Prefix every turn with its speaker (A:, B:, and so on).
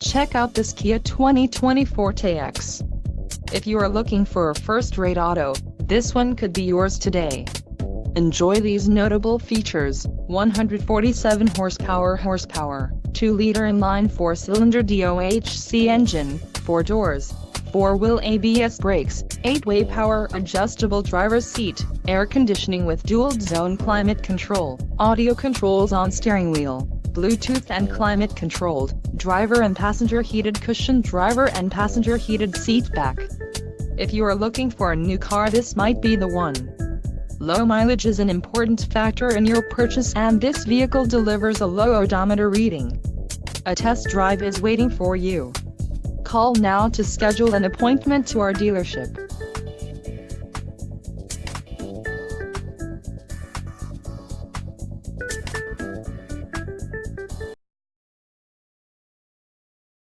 A: Check out this Kia 2020 Forte EX. If you are looking for a first-rate auto, this one could be yours today. Enjoy these notable features: 147 horsepower, 2-liter inline 4-cylinder DOHC engine, 4 doors, 4-wheel ABS brakes, 8-way power adjustable driver's seat, air conditioning with dual-zone climate control, audio controls on steering wheel, Bluetooth and climate-controlled, driver and passenger heated cushion, driver and passenger heated seat back. If you are looking for a new car, this might be the one. Low mileage is an important factor in your purchase, and this vehicle delivers a low odometer reading. A test drive is waiting for you. Call now to schedule an appointment to our dealership.